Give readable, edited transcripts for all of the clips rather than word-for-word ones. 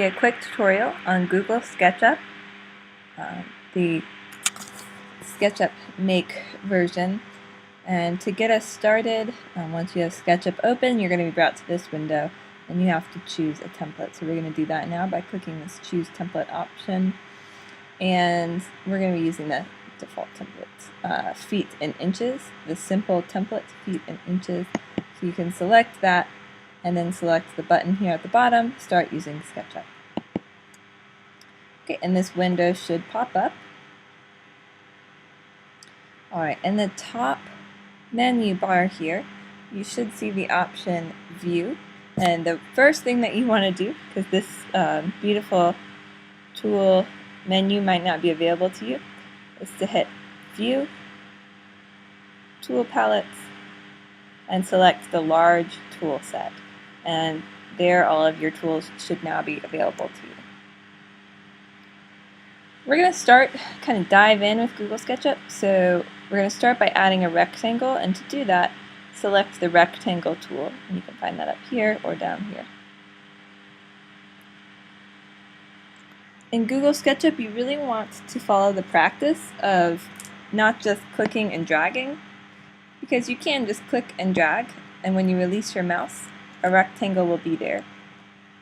A quick tutorial on Google SketchUp, the SketchUp Make version. And to get us started, once you have SketchUp open, you're going to be brought to this window and you have to choose a template. So we're going to do that now by clicking this Choose Template option. And we're going to be using the default template, feet and inches, the simple template, feet and inches. So you can select that and then select the button here at the bottom, Start Using SketchUp. Okay, and this window should pop up. Alright, in the top menu bar here, you should see the option View. And the first thing that you want to do, because this beautiful tool menu might not be available to you, is to hit View, Tool Palettes, and select the large tool set. And there all of your tools should now be available to you. We're going to kind of dive in with Google SketchUp. So we're going to start by adding a rectangle, and to do that, select the rectangle tool. And you can find that up here or down here. In Google SketchUp, you really want to follow the practice of not just clicking and dragging, because you can just click and drag, and when you release your mouse, a rectangle will be there.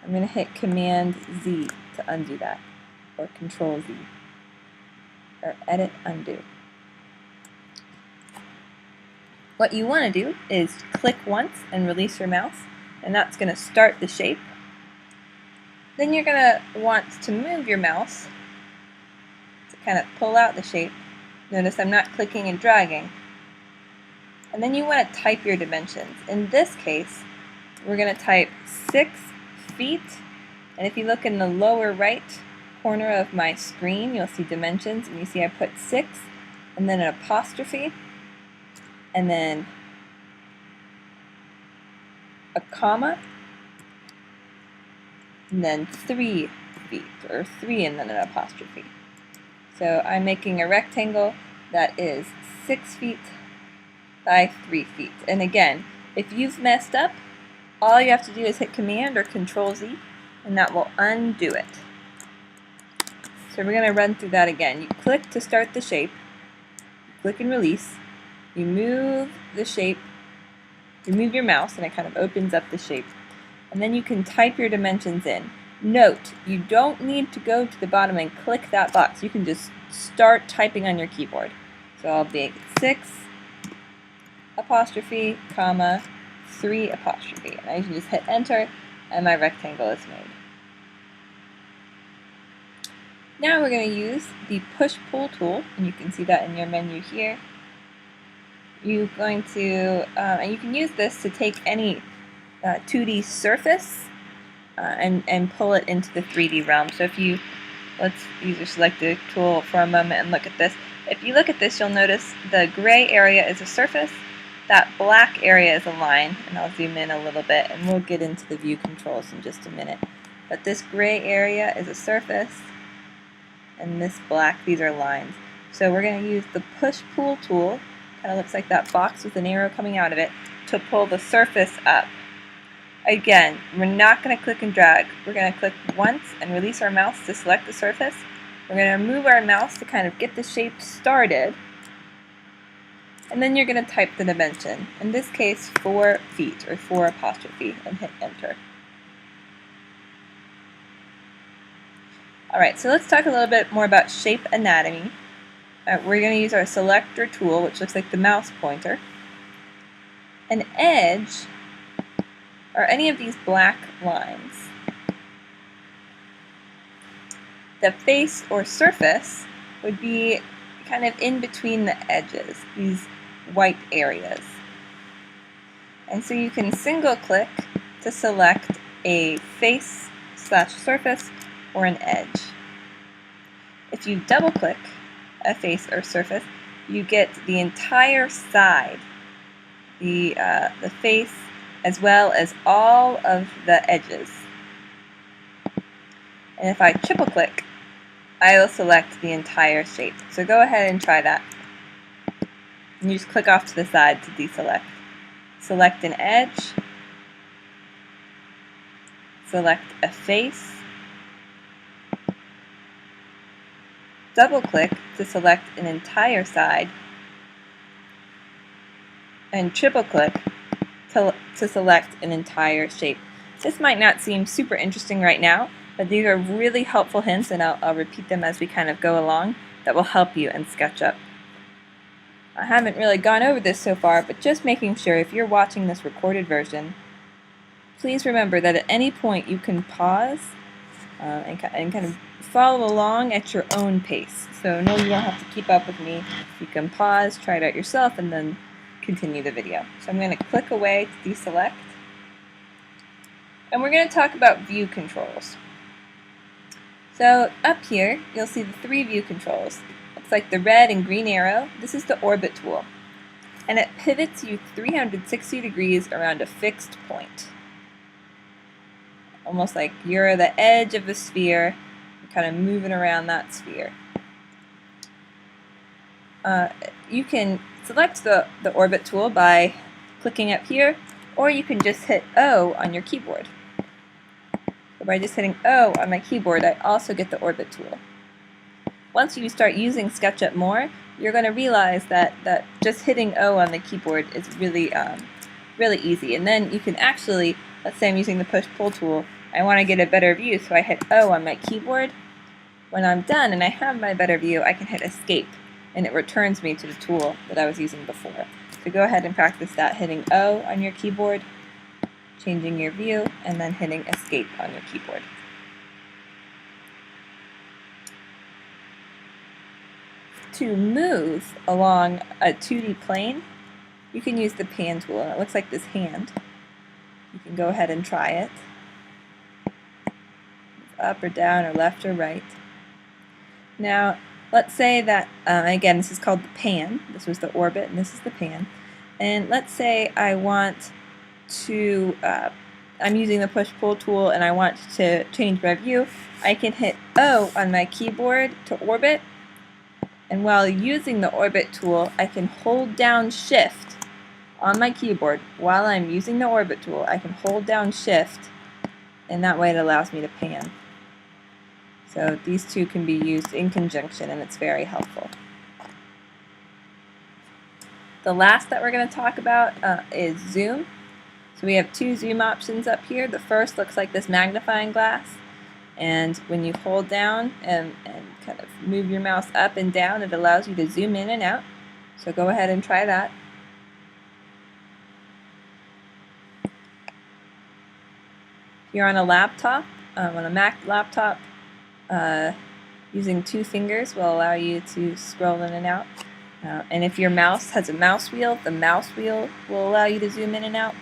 I'm going to hit Command Z to undo that, or Control Z, or Edit Undo. What you want to do is click once and release your mouse, and that's going to start the shape. Then you're going to want to move your mouse to kind of pull out the shape. Notice I'm not clicking and dragging. And then you want to type your dimensions. In this case, we're going to type 6 feet, and if you look in the lower right corner of my screen, you'll see dimensions, and you see I put 6, and then an apostrophe, and then a comma, and then 3 feet, or 3 and then an apostrophe. So I'm making a rectangle that is 6 feet by 3 feet. And again, if you've messed up, all you have to do is hit Command or Control Z, and that will undo it. So we're going to run through that again. You click to start the shape, you click and release, you move the shape, you move your mouse, and it kind of opens up the shape. And then you can type your dimensions in. Note, you don't need to go to the bottom and click that box. You can just start typing on your keyboard. So I'll make 6 apostrophe, comma, 3 apostrophe. And I can just hit Enter, and my rectangle is made. Now we're going to use the Push-Pull tool, and you can see that in your menu here. You're going to, and you can use this to take any 2D surface and pull it into the 3D realm. So if you, let's use your selected tool for a moment and look at this. If you look at this, you'll notice the gray area is a surface, that black area is a line, and I'll zoom in a little bit and we'll get into the view controls in just a minute. But this gray area is a surface, and this black, these are lines. So we're going to use the Push-Pull tool, kind of looks like that box with an arrow coming out of it, to pull the surface up. Again, we're not going to click and drag. We're going to click once and release our mouse to select the surface. We're going to move our mouse to kind of get the shape started. And then you're going to type the dimension. In this case, 4 feet, or 4 apostrophe, and hit Enter. Alright, so let's talk a little bit more about shape anatomy. We're going to use our selector tool, which looks like the mouse pointer. An edge are any of these black lines. The face or surface would be kind of in between the edges, these white areas. And so you can single click to select a face/surface or an edge. If you double click a face or surface, you get the entire side, the face, as well as all of the edges. And if I triple click, I will select the entire shape. So go ahead and try that. And you just click off to the side to deselect. Select an edge, select a face, double click to select an entire side, and triple click to select an entire shape. This might not seem super interesting right now, but these are really helpful hints, and I'll repeat them as we kind of go along, that will help you in SketchUp. I haven't really gone over this so far, but just making sure if you're watching this recorded version, please remember that at any point you can pause and kind of follow along at your own pace. So no, you don't have to keep up with me. You can pause, try it out yourself, and then continue the video. So I'm going to click away to deselect. And we're going to talk about view controls. So up here, you'll see the 3 view controls. Looks like the red and green arrow. This is the orbit tool. And it pivots you 360 degrees around a fixed point. Almost like you're the edge of a sphere, you're kind of moving around that sphere. You can select the orbit tool by clicking up here, or you can just hit O on your keyboard. So by just hitting O on my keyboard, I also get the orbit tool. Once you start using SketchUp more, you're going to realize that just hitting O on the keyboard is really easy. And then you can actually, let's say I'm using the push-pull tool, I want to get a better view, so I hit O on my keyboard. When I'm done and I have my better view, I can hit Escape, and it returns me to the tool that I was using before. So go ahead and practice that, hitting O on your keyboard, changing your view, and then hitting Escape on your keyboard. To move along a 2D plane, you can use the pan tool. It looks like this hand. You can go ahead and try it. Up or down or left or right. Now, let's say that, again, this is called the pan. This was the orbit, and this is the pan. And let's say I want to, I'm using the push-pull tool, and I want to change my view. I can hit O on my keyboard to orbit, and while using the orbit tool, I can hold down Shift on my keyboard. While I'm using the orbit tool, I can hold down Shift, and that way it allows me to pan. So these two can be used in conjunction, and it's very helpful. The last that we're going to talk about is zoom. So we have 2 zoom options up here. The first looks like this magnifying glass, and when you hold down and kind of move your mouse up and down, it allows you to zoom in and out. So go ahead and try that. If you're on a laptop, on a Mac laptop, using 2 fingers will allow you to scroll in and out. And if your mouse has a mouse wheel, the mouse wheel will allow you to zoom in and out.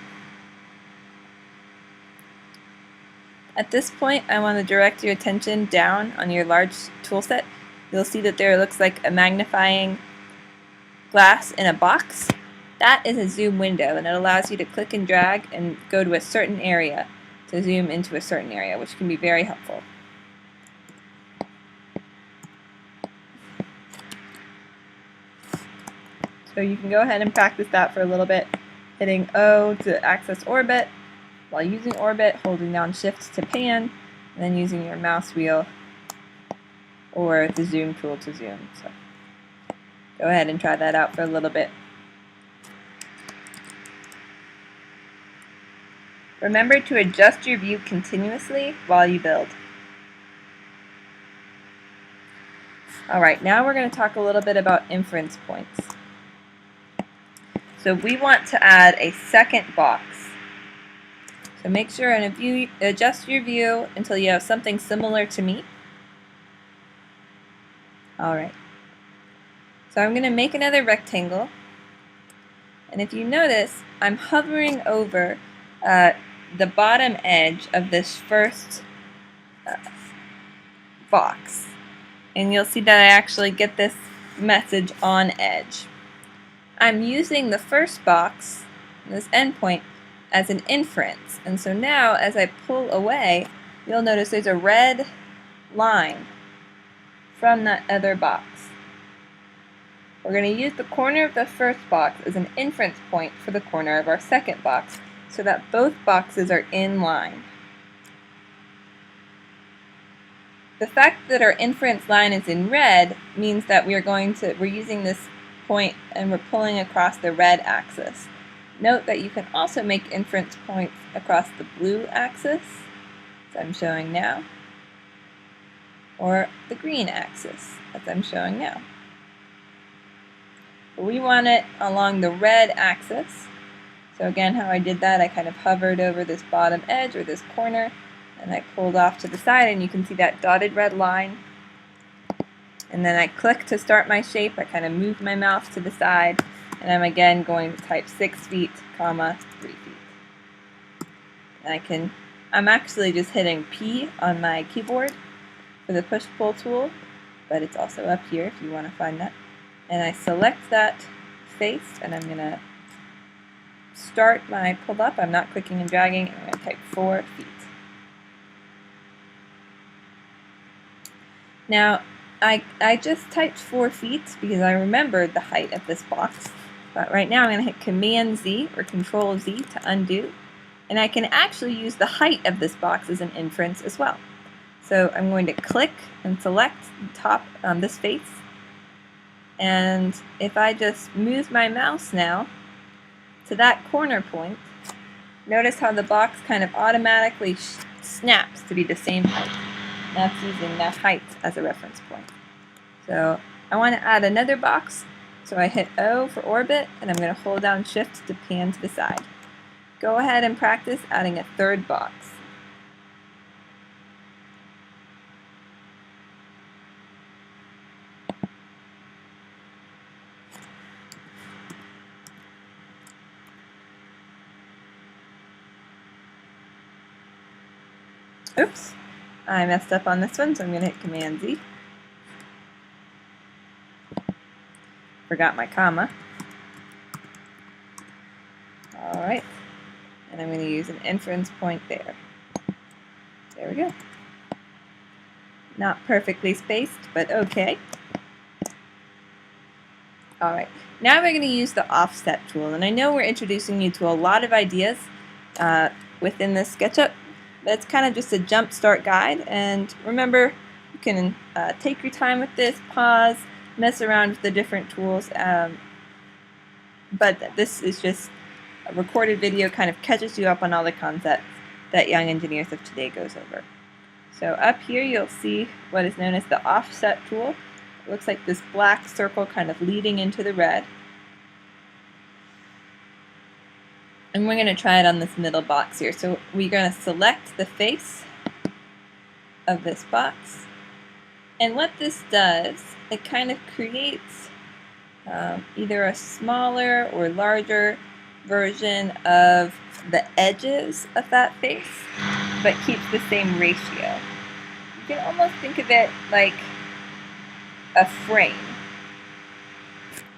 At this point, I want to direct your attention down on your large tool set. You'll see that there looks like a magnifying glass in a box. That is a zoom window, and it allows you to click and drag and go to a certain area to zoom into a certain area, which can be very helpful. So you can go ahead and practice that for a little bit, hitting O to access orbit, while using orbit, holding down Shift to pan, and then using your mouse wheel or the zoom tool to zoom. So go ahead and try that out for a little bit. Remember to adjust your view continuously while you build. Alright, now we're going to talk a little bit about inference points. So we want to add a second box. So make sure and adjust your view until you have something similar to me. Alright. So I'm going to make another rectangle. And if you notice, I'm hovering over the bottom edge of this first box. And you'll see that I actually get this message on edge. I'm using the first box, this endpoint, as an inference. And so now, as I pull away, you'll notice there's a red line from that other box. We're going to use the corner of the first box as an inference point for the corner of our second box, so that both boxes are in line. the fact that our inference line is in red means that we're using this point and we're pulling across the red axis. Note that you can also make inference points across the blue axis, as I'm showing now, or the green axis, as I'm showing now. But we want it along the red axis. So again, how I did that, I kind of hovered over this bottom edge or this corner, and I pulled off to the side, and you can see that dotted red line. And then I click to start my shape. I kind of move my mouse to the side, and I'm again going to type 6 feet, comma, 3 feet. And I'm actually just hitting P on my keyboard for the push-pull tool, but it's also up here if you want to find that. And I select that face, and I'm going to start my pull up. I'm not clicking and dragging. I'm going to type 4 feet. Now, I just typed 4 feet because I remembered the height of this box. But right now I'm going to hit Command Z or Control Z to undo. And I can actually use the height of this box as an inference as well. So I'm going to click and select the top on this face. And if I just move my mouse now to that corner point, notice how the box kind of automatically snaps to be the same height. That's using that height as a reference point. So I want to add another box, so I hit O for orbit, and I'm going to hold down Shift to pan to the side. Go ahead and practice adding a third box. Oops, I messed up on this one, so I'm going to hit Command Z. Forgot my comma. Alright, and I'm going to use an inference point there. There we go. Not perfectly spaced, but okay. Alright, now we're going to use the offset tool, and I know we're introducing you to a lot of ideas within this SketchUp, but it's kind of just a jump start guide, and remember, you can take your time with this, pause, mess around with the different tools, but this is just a recorded video, kind of catches you up on all the concepts that young engineers of today goes over. So up here you'll see what is known as the offset tool. It looks like this black circle kind of leading into the red. And we're going to try it on this middle box here. So we're going to select the face of this box. And what this does, it kind of creates either a smaller or larger version of the edges of that face, but keeps the same ratio. You can almost think of it like a frame.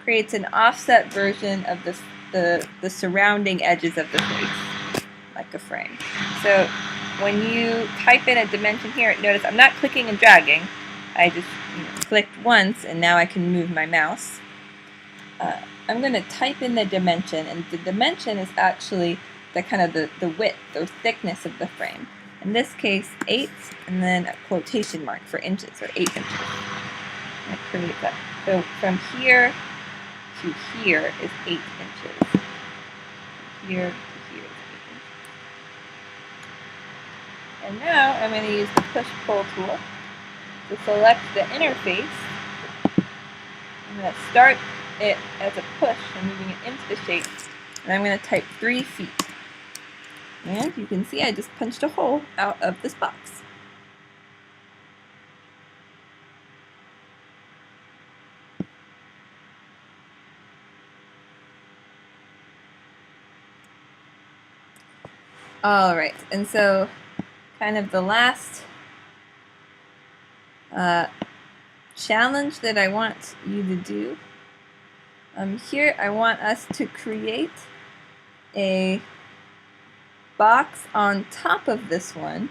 Creates an offset version of the surrounding edges of the face, like a frame. So when you type in a dimension here, notice I'm not clicking and dragging. I just clicked once, and now I can move my mouse. I'm going to type in the dimension, and the dimension is actually the kind of the width or thickness of the frame. In this case, 8, and then a quotation mark for inches, or 8 inches. I create that. So from here to here is 8 inches. From here to here is 8 inches. And now I'm going to use the push-pull tool to select the interface. I'm going to start it as a push and moving it into the shape, and I'm going to type 3 feet. And you can see I just punched a hole out of this box. Alright, and so kind of the last challenge that I want you to do. Here I want us to create a box on top of this one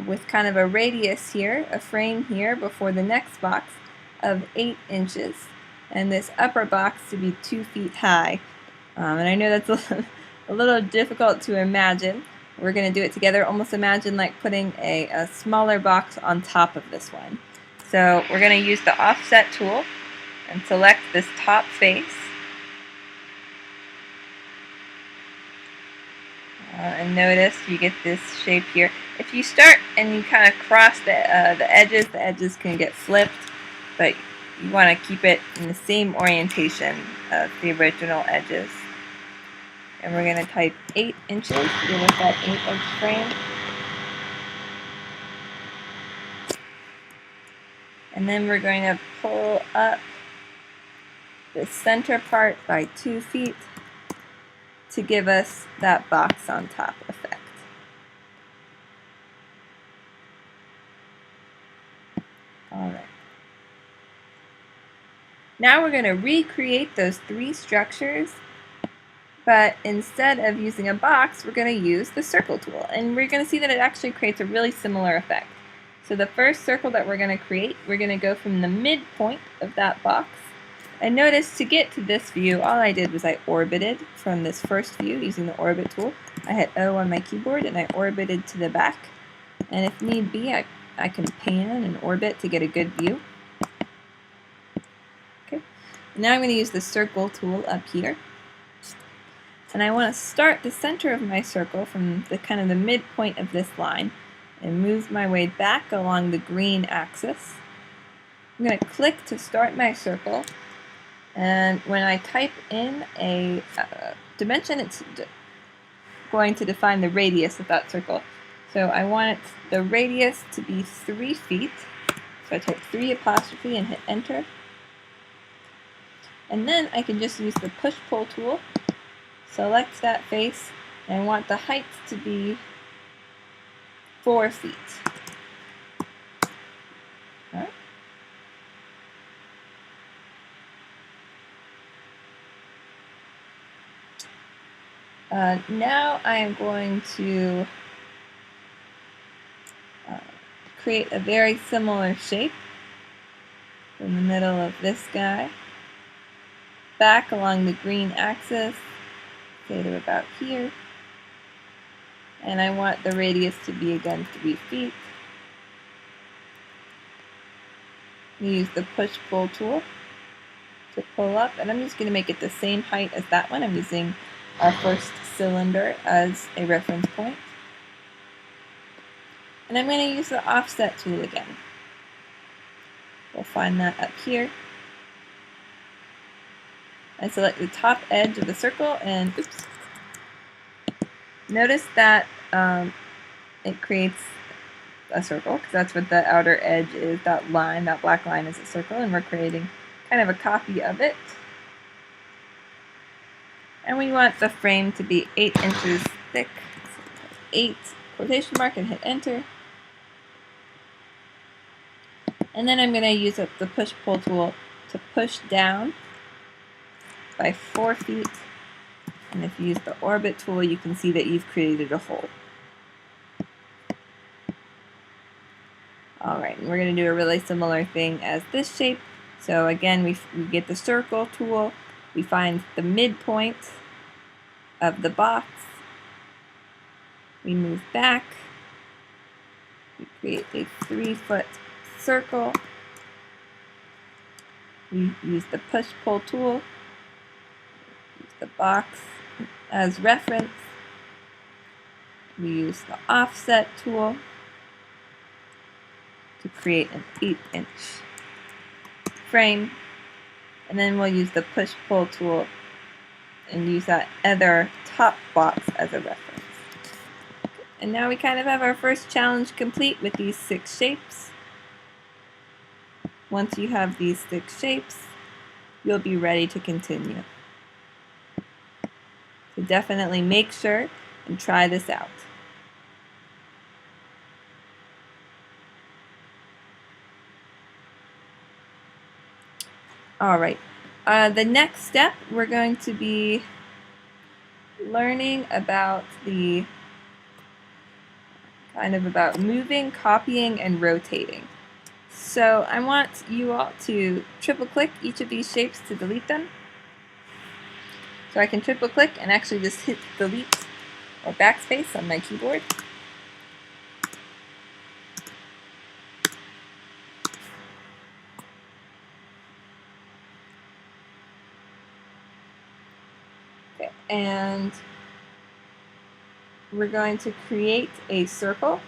with kind of a radius here, a frame here before the next box of 8 inches, and this upper box to be 2 feet high. And I know that's a little difficult to imagine, We're going to do it together. Almost imagine like putting a smaller box on top of this one. So we're going to use the offset tool and select this top face. And notice you get this shape here. If you start and you kind of cross the edges can get flipped, but you want to keep it in the same orientation of the original edges. And we're going to type 8 inches to give us that 8-inch frame. And then we're going to pull up the center part by 2 feet to give us that box on top effect. Alright. Now we're going to recreate those 3 structures, but instead of using a box, we're going to use the circle tool. And we're going to see that it actually creates a really similar effect. So the first circle that we're going to create, we're going to go from the midpoint of that box. And notice to get to this view, all I did was I orbited from this first view using the orbit tool. I hit O on my keyboard and I orbited to the back. And if need be, I can pan and orbit to get a good view. Okay. Now I'm going to use the circle tool up here. And I want to start the center of my circle from the kind of the midpoint of this line and move my way back along the green axis. I'm going to click to start my circle. And when I type in a dimension, it's going to define the radius of that circle. So I want the radius to be 3 feet. So I type 3 apostrophe and hit enter. And then I can just use the push-pull tool, select that face, and I want the height to be 4 feet. All right. Now I am going to create a very similar shape in the middle of this guy, back along the green axis, say to about here, and I want the radius to be again 3 feet. Use the push-pull tool to pull up, and I'm just going to make it the same height as that one. I'm using our first cylinder as a reference point. And I'm going to use the offset tool again. We'll find that up here. I select the top edge of the circle and oops. Notice that it creates a circle, because that's what the outer edge is. That line, that black line is a circle, and we're creating kind of a copy of it. And we want the frame to be 8 inches thick. So 8 quotation mark and hit enter. And then I'm going to use the push-pull tool to push down by 4 feet. And if you use the orbit tool, you can see that you've created a hole. Alright, and we're going to do a really similar thing as this shape. So again, we get the circle tool, we find the midpoint of the box, we move back, we create a 3-foot circle, we use the push-pull tool, use the box as reference, we use the offset tool to create an 8-inch frame, and then we'll use the push-pull tool and use that other top box as a reference. And now we kind of have our first challenge complete with these 6 shapes. Once you have these 6 shapes, you'll be ready to continue. So definitely make sure and try this out. Alright, the next step we're going to be learning about the about moving, copying, and rotating. So I want you all to triple click each of these shapes to delete them. So I can triple click and actually just hit delete or backspace on my keyboard. Okay, and we're going to create a circle.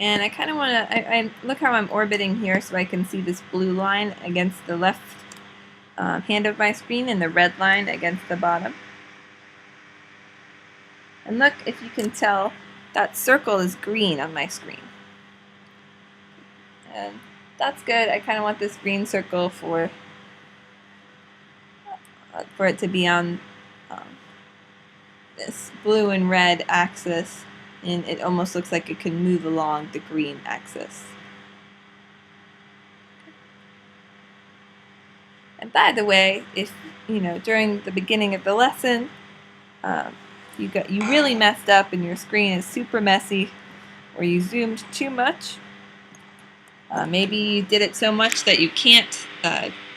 And I kind of want to, I look how I'm orbiting here so I can see this blue line against the left hand of my screen and the red line against the bottom. And look, if you can tell, that circle is green on my screen. And that's good. I kind of want this green circle for it to be on this blue and red axis, and it almost looks like it can move along the green axis. And by the way, if during the beginning of the lesson you really messed up and your screen is super messy, or you zoomed too much, maybe you did it so much that you can't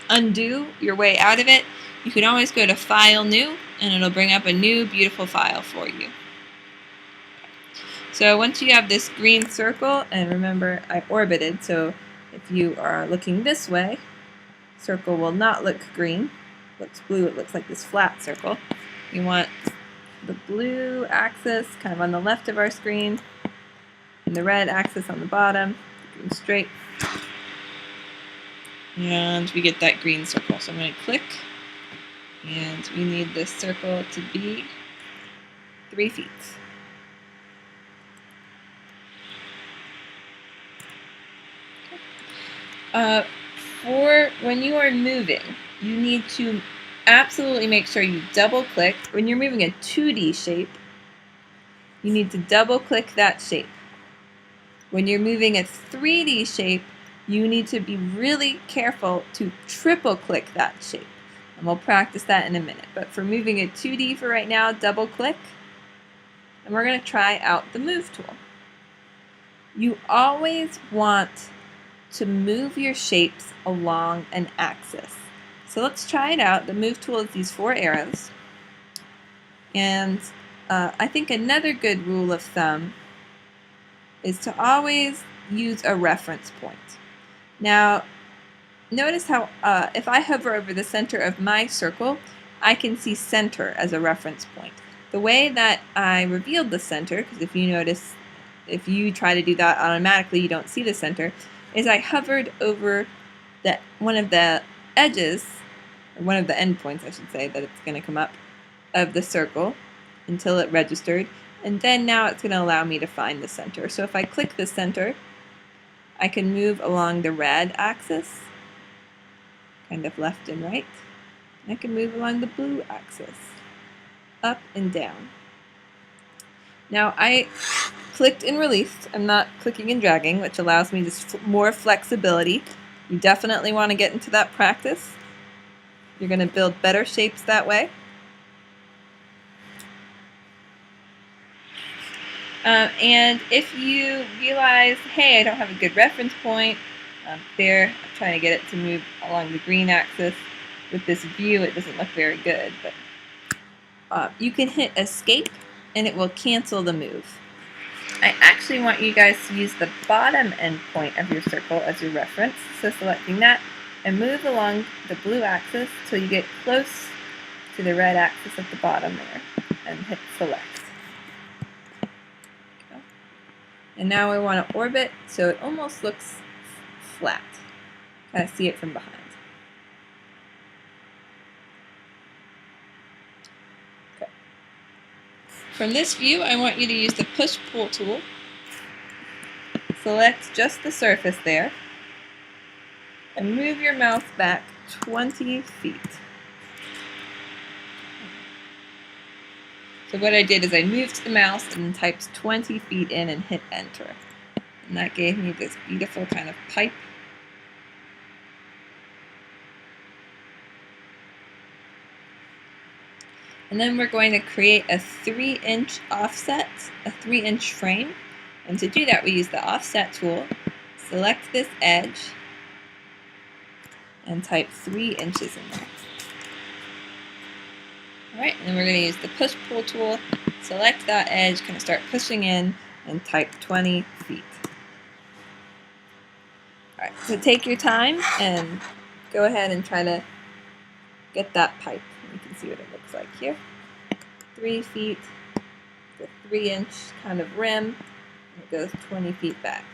undo your way out of it, you can always go to File, New, and it'll bring up a new beautiful file for you. So once you have this green circle, and remember I orbited, so if you are looking this way, circle will not look green. It looks blue, it looks like this flat circle. You want the blue axis kind of on the left of our screen, and the red axis on the bottom, going straight. And we get that green circle. So I'm going to click, and we need this circle to be 3 feet. For when you are moving, you need to absolutely make sure you double click. When you're moving a 2D shape, you need to double click that shape. When you're moving a 3D shape, you need to be really careful to triple click that shape. And we'll practice that in a minute. But for moving a 2D for right now, double click. And we're going to try out the Move tool. You always want to move your shapes along an axis. So let's try it out. The Move tool is these 4 arrows. And I think another good rule of thumb is to always use a reference point. Now, notice how if I hover over the center of my circle, I can see center as a reference point. The way that I revealed the center, because if you notice, if you try to do that automatically, you don't see the center, is I hovered over one of the edges, or one of the endpoints, I should say, that it's going to come up, of the circle until it registered, and then now it's going to allow me to find the center. So if I click the center, I can move along the red axis, kind of left and right. I can move along the blue axis, up and down. Now I clicked and released. I'm not clicking and dragging, which allows me just more flexibility. You definitely want to get into that practice. You're going to build better shapes that way. And if you realize, hey, I don't have a good reference point, I'm trying to get it to move along the green axis. With this view, it doesn't look very good, but you can hit Escape and it will cancel the move. I actually want you guys to use the bottom end point of your circle as your reference, so selecting that, and move along the blue axis till you get close to the red axis at the bottom there, and hit Select. And now I want to orbit so it almost looks flat. Kind of see it from behind. Okay. From this view, I want you to use the Push-Pull tool. Select just the surface there, and move your mouse back 20 feet. So what I did is I moved the mouse and typed 20 feet in and hit Enter. And that gave me this beautiful kind of pipe. And then we're going to create a 3-inch offset, a 3-inch frame. And to do that, we use the Offset tool, select this edge, and type 3 inches in there. Alright, and then we're going to use the push-pull tool, select that edge, kind of start pushing in, and type 20 feet. Alright, so take your time and go ahead and try to get that pipe. You can see what it looks like here. 3 feet, the 3-inch kind of rim, and it goes 20 feet back.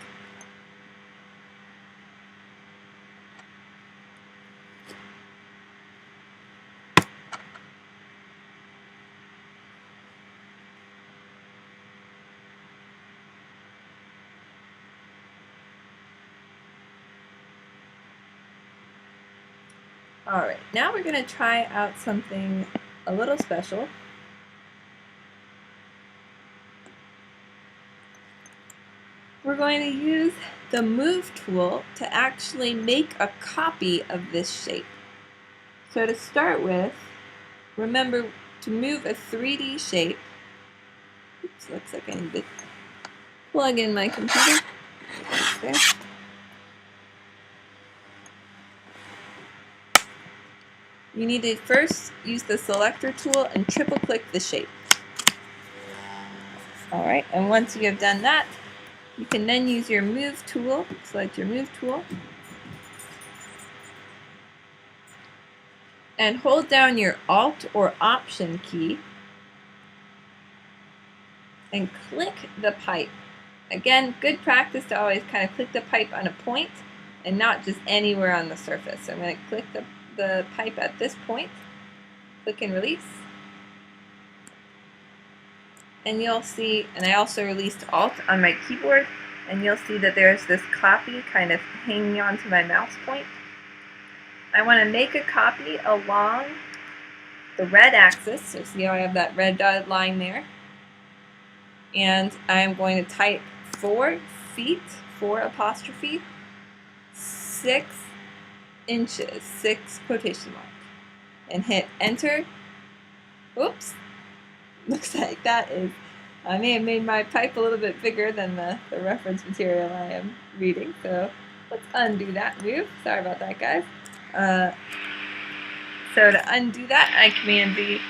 Alright, now we're going to try out something a little special. We're going to use the Move tool to actually make a copy of this shape. So to start with, remember to move a 3D shape. Oops, looks like I need to plug in my computer. There. You need to first use the selector tool and triple click the shape. Alright, and once you have done that, you can then use your Move tool, select your Move tool, and hold down your Alt or Option key and click the pipe. Again, good practice to always kind of click the pipe on a point and not just anywhere on the surface. So I'm going to click the pipe at this point, click and release, and you'll see, and I also released Alt on my keyboard, and you'll see that there's this copy kind of hanging onto my mouse point. I want to make a copy along the red axis, so see how I have that red dotted line there, and I'm going to type 4 feet, 4 apostrophe, 6 inches, 6 quotation mark, and hit enter. Oops, looks like that is, I may have made my pipe a little bit bigger than the reference material I am reading, so let's undo that move. Sorry about that, guys. So to undo that, I Command V,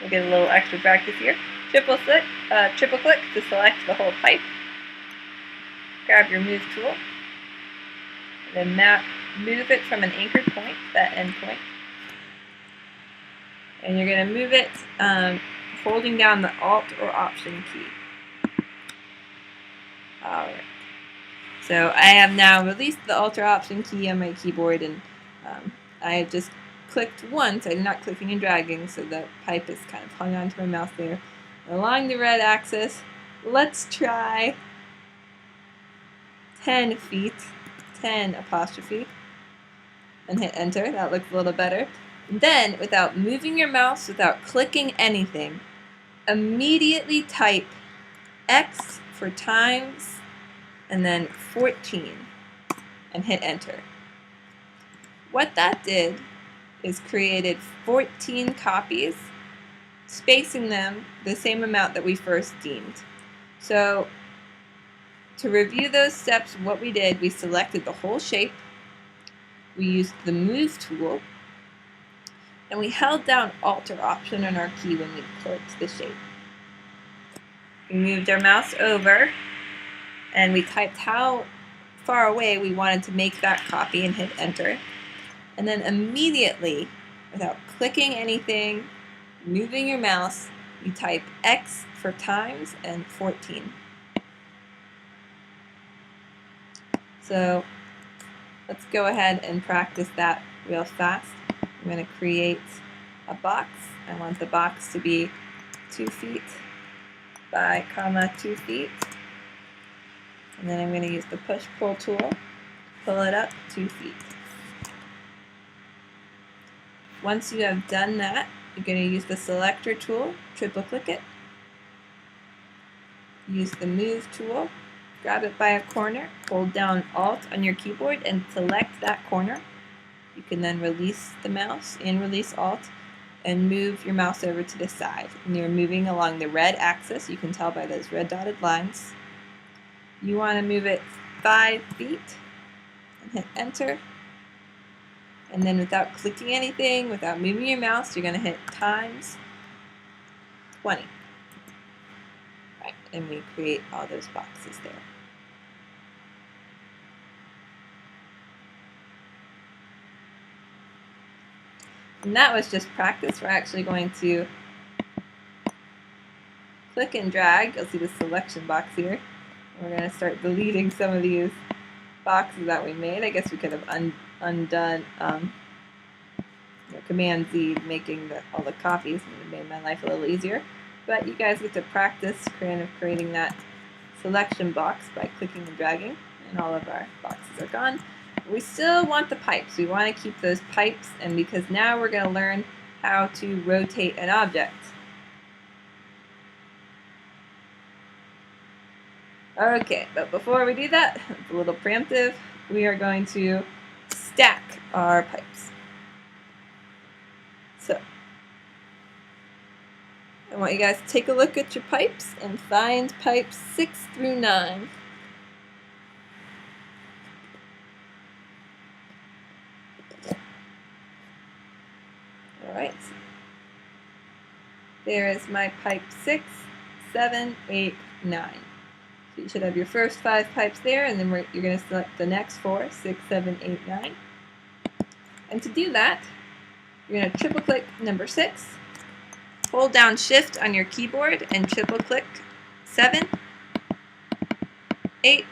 we'll get a little extra practice here. Triple click to select the whole pipe. Grab your Move tool, and then move it from an anchored point, that end point. And you're going to move it holding down the Alt or Option key. Alright. So I have now released the Alt or Option key on my keyboard, and I have just clicked once. I'm not clicking and dragging, so the pipe is kind of hung onto my mouse there. Along the red axis, let's try 10 feet, 10 apostrophe, and hit enter. That looks a little better. Then, without moving your mouse, without clicking anything, immediately type X for times, and then 14, and hit enter. What that did is created 14 copies, spacing them the same amount that we first deemed. So, to review those steps, what we did, we selected the whole shape, we used the Move tool, and we held down Alt or Option on our key when we clicked the shape. We moved our mouse over, and we typed how far away we wanted to make that copy and hit enter. And then immediately, without clicking anything, moving your mouse, you type X for times and 14. So let's go ahead and practice that real fast. I'm going to create a box. I want the box to be 2 feet by 2 feet. And then I'm going to use the push-pull tool, pull it up 2 feet. Once you have done that, you're going to use the selector tool, triple click it, use the Move tool, grab it by a corner, hold down Alt on your keyboard and select that corner. You can then release the mouse and release Alt and move your mouse over to the side. And you're moving along the red axis, you can tell by those red dotted lines. You want to move it 5 feet and hit enter. And then without clicking anything, without moving your mouse, you're going to hit times 20. Right, and we create all those boxes there. And that was just practice. We're actually going to click and drag. You'll see the selection box here. We're going to start deleting some of these boxes that we made. I guess we could have undone Command Z, making all the copies, and it made my life a little easier. But you guys get to practice creating that selection box by clicking and dragging, and all of our boxes are gone. We still want the pipes. We want to keep those pipes, and because now we're going to learn how to rotate an object. Okay, but before we do that, it's a little preemptive. We are going to stack our pipes. So, I want you guys to take a look at your pipes and find pipes 6 through 9. Alright, there is my pipe 6, 7, 8, 9. So you should have your first 5 pipes there, and then you're going to select the next 4, 6, 7, 8, 9. And to do that, you're going to triple click number 6, hold down Shift on your keyboard, and triple click 7, 8,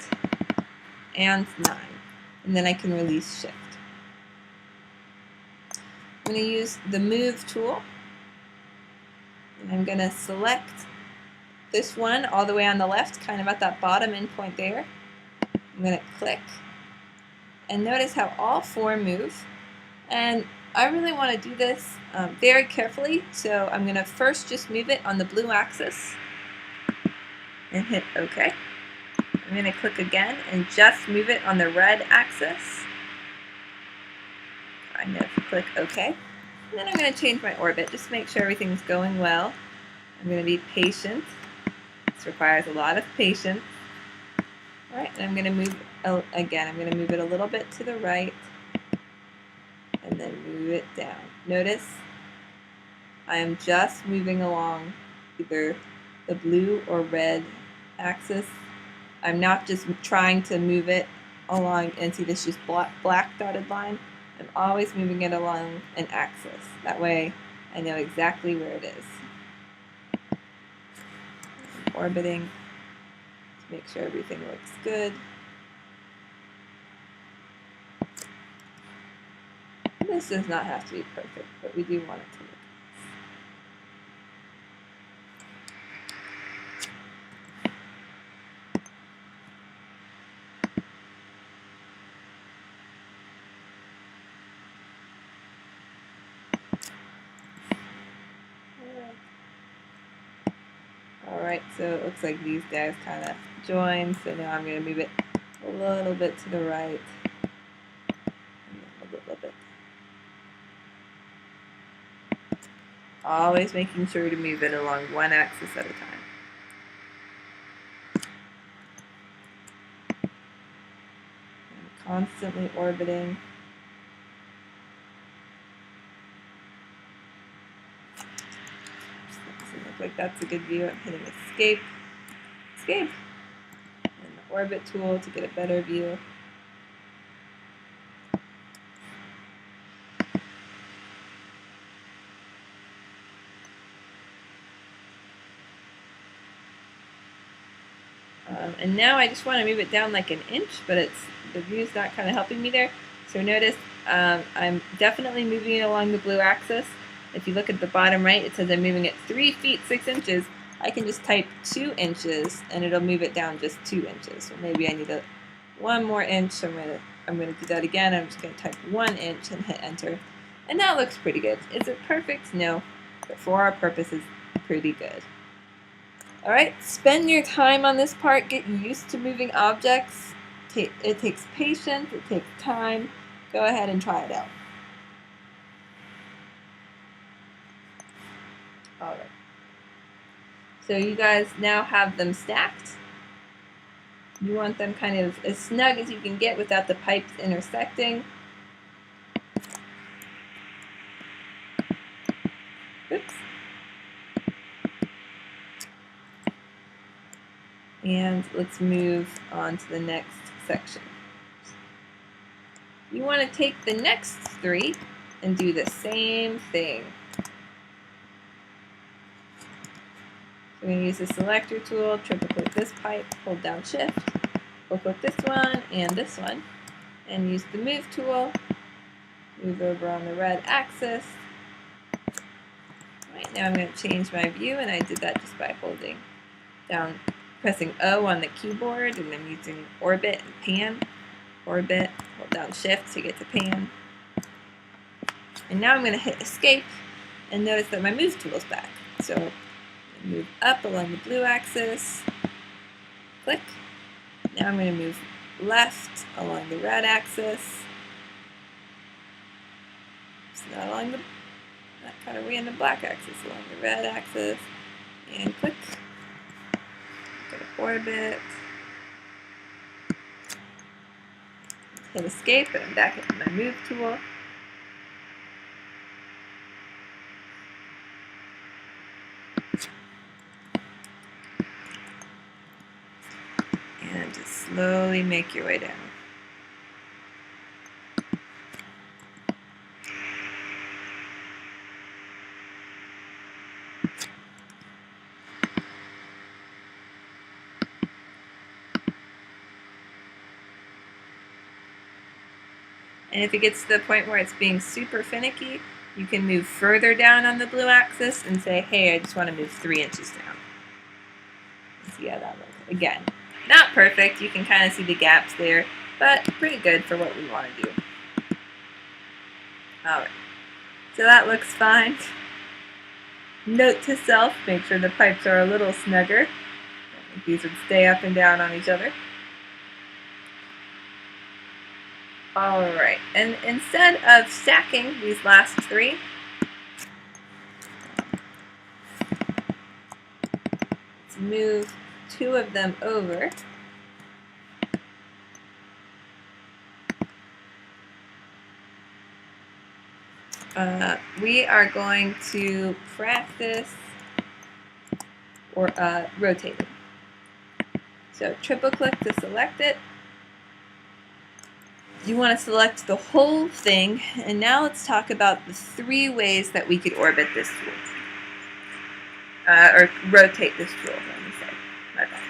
and 9. And then I can release Shift. I'm going to use the Move tool, and I'm going to select this one all the way on the left, kind of at that bottom endpoint there. I'm going to click, and notice how all 4 move. And I really want to do this very carefully, so I'm going to first just move it on the blue axis and hit OK. I'm going to click again and just move it on the red axis. I'm going to click OK. And then I'm going to change my orbit, just to make sure everything's going well. I'm going to be patient. This requires a lot of patience. Alright, and I'm going to move, again, I'm going to move it a little bit to the right, and then move it down. Notice I am just moving along either the blue or red axis. I'm not just trying to move it along and see this just black dotted line. I'm always moving it along an axis. That way I know exactly where it is. I'm orbiting to make sure everything looks good. This does not have to be perfect, but we do want it to look Alright, so it looks like these guys kind of join, so now I'm going to move it a little bit to the right. And a little bit. Always making sure to move it along one axis at a time. I'm constantly orbiting. Doesn't look like that's a good view. I'm hitting escape, escape, and the orbit tool to get a better view. And now I just want to move it down like an inch, but the view's not kind of helping me there. So notice I'm definitely moving it along the blue axis. If you look at the bottom right, it says I'm moving it 3 feet 6 inches. I can just type 2 inches, and it'll move it down just 2 inches. So maybe I need one more inch. So I'm gonna do that again. I'm just gonna type 1 inch and hit enter, and that looks pretty good. Is it perfect? No, but for our purposes, pretty good. Alright, spend your time on this part, get used to moving objects. It takes patience, it takes time. Go ahead and try it out. Alright. So you guys now have them stacked. You want them kind of as snug as you can get without the pipes intersecting. And let's move on to the next section. You want to take the next 3 and do the same thing. So we're going to use the selector tool, triple click this pipe, hold down shift, double click this one and this one, and use the move tool, move over on the red axis. Right now I'm going to change my view, and I did that just by holding down, pressing O on the keyboard, and I'm using orbit and pan. Orbit, hold down shift to get to pan. And now I'm going to hit escape and notice that my move tool is back. So I'm going to move up along the blue axis, click. Now I'm going to move left along the red axis. It's not along the, that kind of random black axis, along the red axis, and click. Go to orbit. Hit escape, and I'm back at my move tool. And just slowly make your way down. And if it gets to the point where it's being super finicky, you can move further down on the blue axis and say, hey, I just want to move 3 inches down. See how that looks. Again, not perfect. You can kind of see the gaps there, but pretty good for what we want to do. Alright, so that looks fine. Note to self, make sure the pipes are a little snugger. I think these would stay up and down on each other. Alright, and instead of stacking these last 3, let's move 2 of them over. We are going to practice rotating. So triple click to select it. You want to select the whole thing, and now let's talk about the 3 ways that we could orbit this tool. Or rotate this tool, let me say. My bad.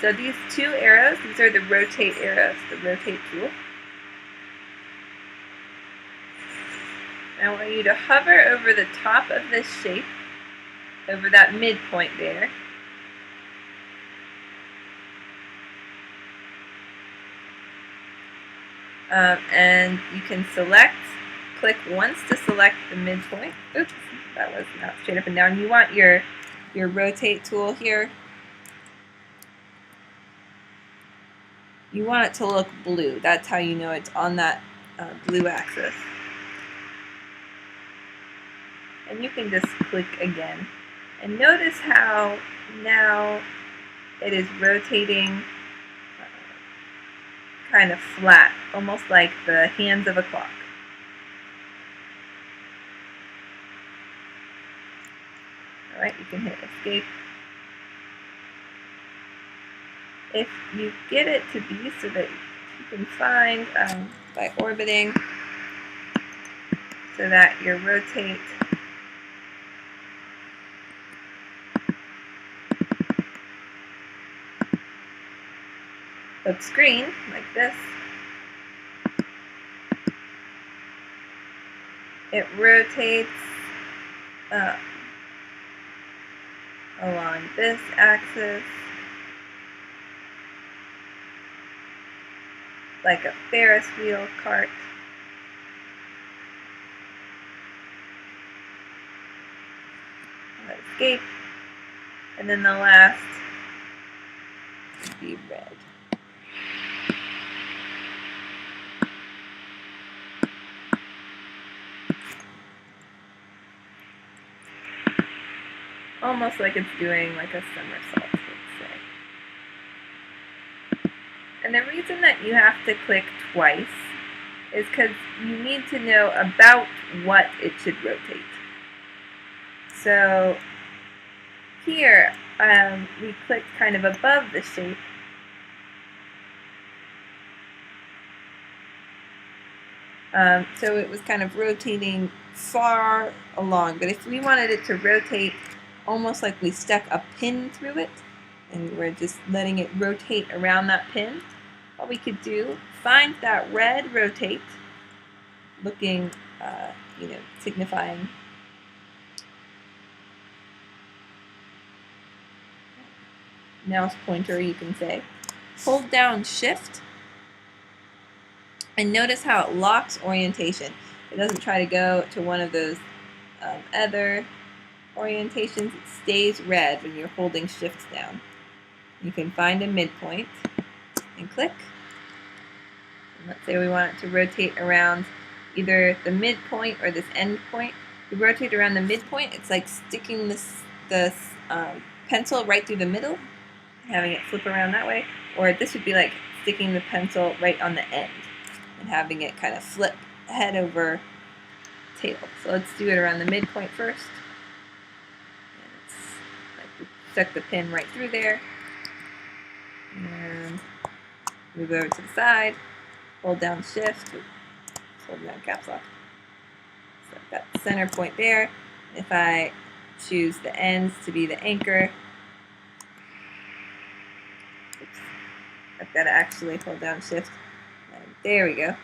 So these 2 arrows, these are the rotate arrows, the rotate tool. I want you to hover over the top of this shape, over that midpoint there. And you can select, click once to select the midpoint. Oops, that was not straight up and down. You want your rotate tool here. You want it to look blue. That's how you know it's on that blue axis. And you can just click again. And notice how now it is rotating kind of flat, almost like the hands of a clock. Alright, you can hit escape. If you get it to be so that you can find by orbiting so that your rotate looks green, like this. It rotates along this axis like a Ferris wheel cart. Escape. And then the last would be red. Almost like it's doing like a somersault, let's say. And the reason that you have to click twice is because you need to know about what it should rotate. So here, we clicked kind of above the shape. So it was kind of rotating far along, but if we wanted it to rotate almost like we stuck a pin through it, and we're just letting it rotate around that pin, what we could do, find that red rotate, looking, signifying mouse pointer, you can say. Hold down Shift, and notice how it locks orientation. It doesn't try to go to one of those other orientations. It stays red when you're holding Shift down. You can find a midpoint and click. And let's say we want it to rotate around either the midpoint or this end point. If you rotate around the midpoint, it's like sticking this pencil right through the middle, having it flip around that way. Or this would be like sticking the pencil right on the end and having it kind of flip head over tail. So let's do it around the midpoint first. And it's like we stuck the pin right through there. And move over to the side, hold down Shift, hold down caps lock. So I've got the center point there. If I choose the ends to be the anchor, oops, I've got to actually hold down Shift. And there we go.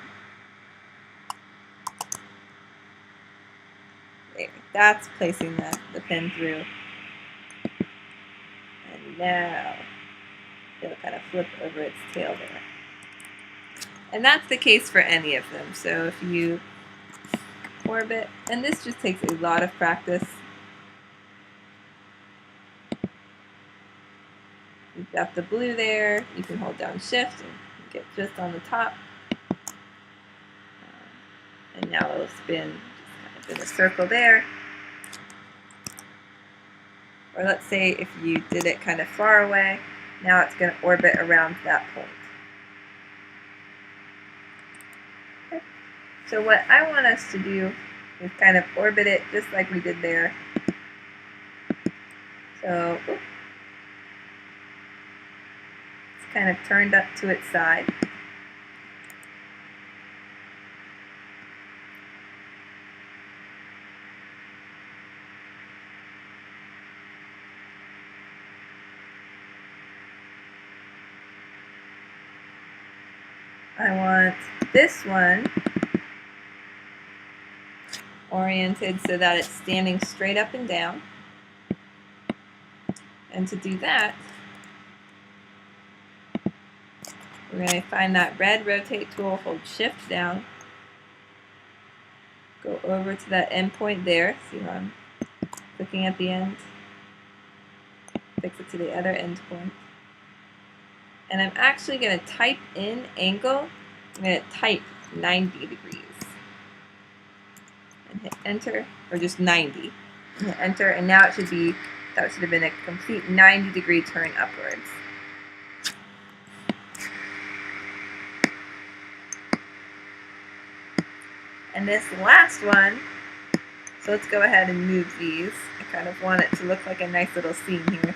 There, that's placing the pin through. And now it'll kind of flip over its tail there. And that's the case for any of them. So if you orbit, and this just takes a lot of practice. You've got the blue there, you can hold down Shift and get just on the top. And now it'll spin just kind of in a circle there. Or let's say if you did it kind of far away, now it's going to orbit around that point. Okay. So what I want us to do is kind of orbit it just like we did there. So it's kind of turned up to its side. I want this one oriented so that it's standing straight up and down. And to do that, we're going to find that red rotate tool, hold Shift down, go over to that end point there, see how I'm clicking at the end, fix it to the other end point. And I'm actually going to type in angle. I'm going to type 90 degrees. And hit enter, or just 90. And hit enter, and now it should be, that should have been a complete 90-degree turn upwards. And this last one, so let's go ahead and move these. I kind of want it to look like a nice little scene here.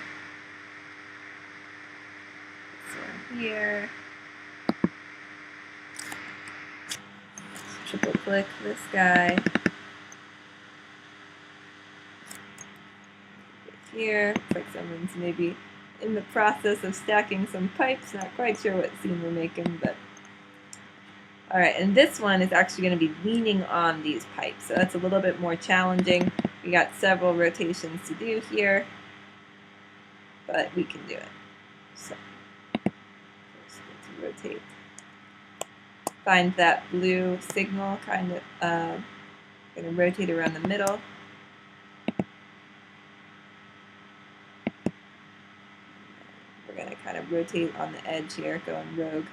Here. Triple click this guy. Here. Looks like someone's maybe in the process of stacking some pipes. Not quite sure what scene we're making, but alright, and this one is actually going to be leaning on these pipes, so that's a little bit more challenging. We got several rotations to do here, but we can do it. So rotate. Find that blue signal, kind of going to rotate around the middle. We're going to kind of rotate on the edge here, going rogue.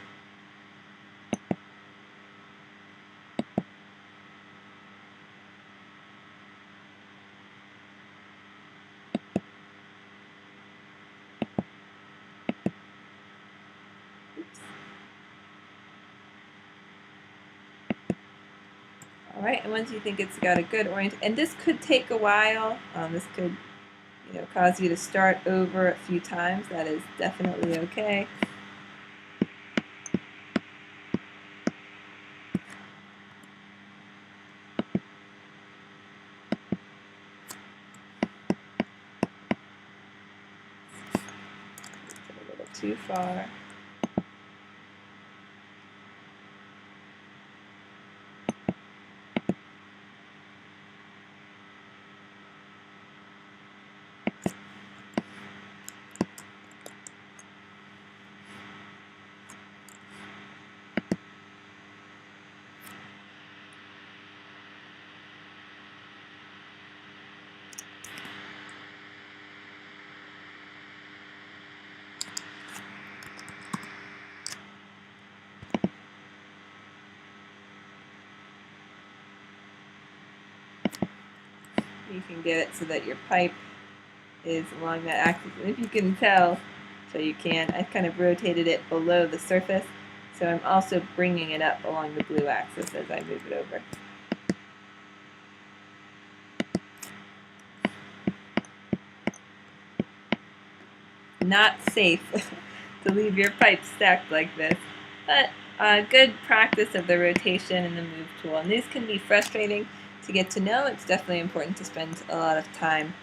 Alright, and once you think it's got a good orient, and this could take a while, this could, it'll cause you to start over a few times. That is definitely okay. A little too far. You can get it so that your pipe is along that axis. And if you can tell, so you can, I've kind of rotated it below the surface, so I'm also bringing it up along the blue axis as I move it over. Not safe to leave your pipe stacked like this, but good practice of the rotation and the move tool. And these can be frustrating to get to know. It's definitely important to spend a lot of time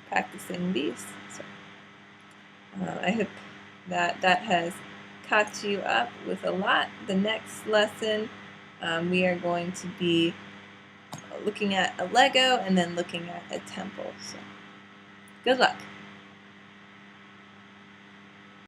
practicing these. So I hope that has caught you up with a lot. The next lesson we are going to be looking at a Lego and then looking at a temple. So good luck.